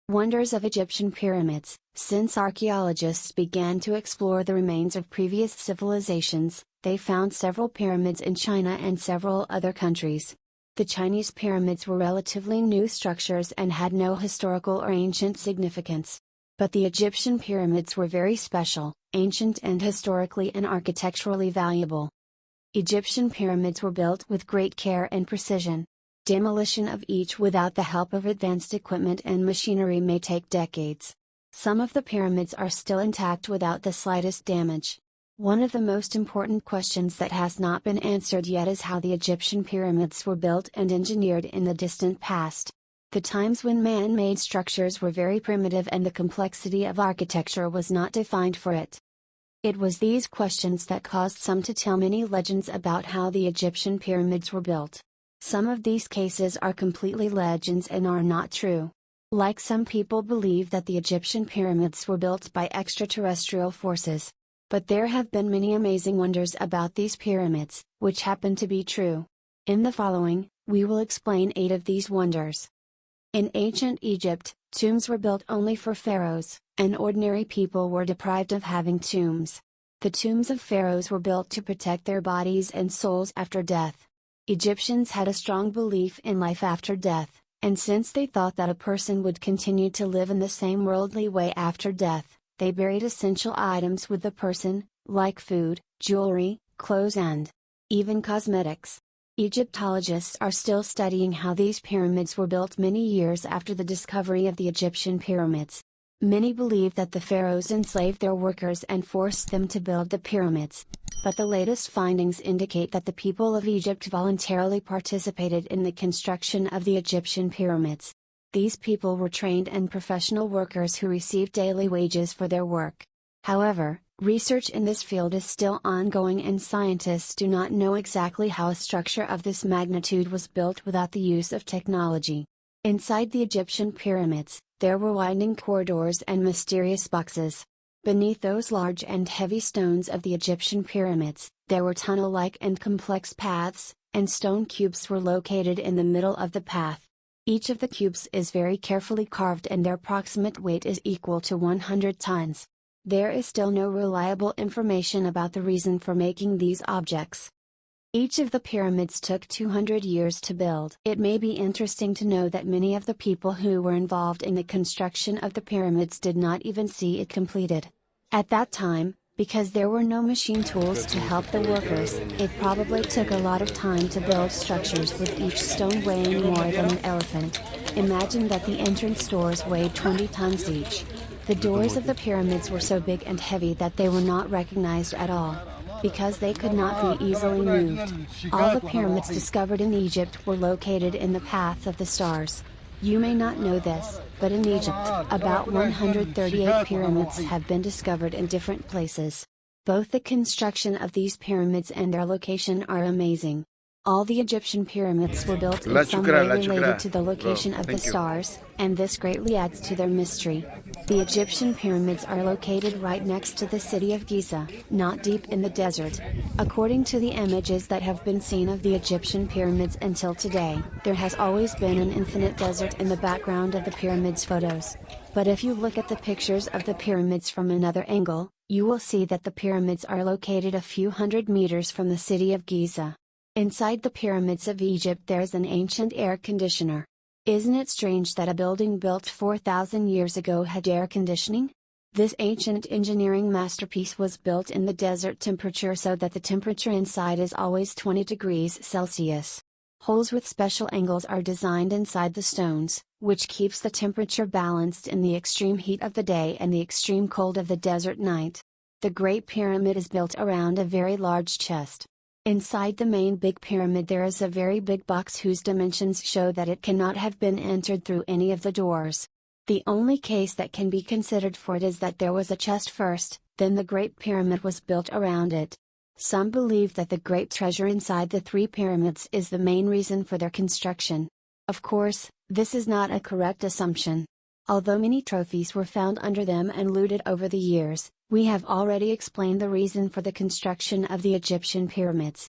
Wonders of Egyptian pyramids. Since archaeologists began to explore the remains of previous civilizations, they found several pyramids in China and several other countries. The Chinese pyramids were relatively new structures and had no historical or ancient significance. But the Egyptian pyramids were very special, ancient and historically and architecturally valuable. Egyptian pyramids were built with great care and precision. Demolition of each without the help of advanced equipment and machinery may take decades. Some of the pyramids are still intact without the slightest damage. One of the most important questions that has not been answered yet is how the Egyptian pyramids were built and engineered in the distant past. The times when man-made structures were very primitive and the complexity of architecture was not defined for it. It was these questions that caused some to tell many legends about how the Egyptian pyramids were built. Some of these cases are completely legends and are not true. Like some people believe that the Egyptian pyramids were built by extraterrestrial forces. But there have been many amazing wonders about these pyramids, which happen to be true. In the following, we will explain 8 of these wonders. In ancient Egypt, tombs were built only for pharaohs, and ordinary people were deprived of having tombs. The tombs of pharaohs were built to protect their bodies and souls after death. Egyptians had a strong belief in life after death, and since they thought that a person would continue to live in the same worldly way after death, they buried essential items with the person, like food, jewelry, clothes and even cosmetics. Egyptologists are still studying how these pyramids were built many years after the discovery of the Egyptian pyramids. Many believe that the pharaohs enslaved their workers and forced them to build the pyramids. But the latest findings indicate that the people of Egypt voluntarily participated in the construction of the Egyptian pyramids. These people were trained and professional workers who received daily wages for their work. However, research in this field is still ongoing and scientists do not know exactly how a structure of this magnitude was built without the use of technology. Inside the Egyptian pyramids, there were winding corridors and mysterious boxes. Beneath those large and heavy stones of the Egyptian pyramids, there were tunnel-like and complex paths, and stone cubes were located in the middle of the path. Each of the cubes is very carefully carved and their approximate weight is equal to 100 tons. There is still no reliable information about the reason for making these objects. Each of the pyramids took 200 years to build. It may be interesting to know that many of the people who were involved in the construction of the pyramids did not even see it completed. At that time, because there were no machine tools to help the workers, it probably took a lot of time to build structures with each stone weighing more than an elephant. Imagine that the entrance doors weighed 20 tons each. The doors of the pyramids were so big and heavy that they were not recognized at all, because they could not be easily moved. All the pyramids discovered in Egypt were located in the path of the stars. You may not know this, but in Egypt, about 138 pyramids have been discovered in different places. Both the construction of these pyramids and their location are amazing. All the Egyptian pyramids were built in some way related to the location of the stars, and this greatly adds to their mystery. The Egyptian pyramids are located right next to the city of Giza, not deep in the desert. According to the images that have been seen of the Egyptian pyramids until today, there has always been an infinite desert in the background of the pyramids photos. But if you look at the pictures of the pyramids from another angle, you will see that the pyramids are located a few hundred meters from the city of Giza. Inside the pyramids of Egypt there is an ancient air conditioner. Isn't it strange that a building built 4,000 years ago had air conditioning? This ancient engineering masterpiece was built in the desert temperature so that the temperature inside is always 20 degrees Celsius. Holes with special angles are designed inside the stones, which keeps the temperature balanced in the extreme heat of the day and the extreme cold of the desert night. The Great Pyramid is built around a very large chest. Inside the main big pyramid there is a very big box whose dimensions show that it cannot have been entered through any of the doors. The only case that can be considered for it is that there was a chest first, then the Great Pyramid was built around it. Some believe that the great treasure inside the 3 pyramids is the main reason for their construction. Of course, this is not a correct assumption. Although many trophies were found under them and looted over the years, we have already explained the reason for the construction of the Egyptian pyramids.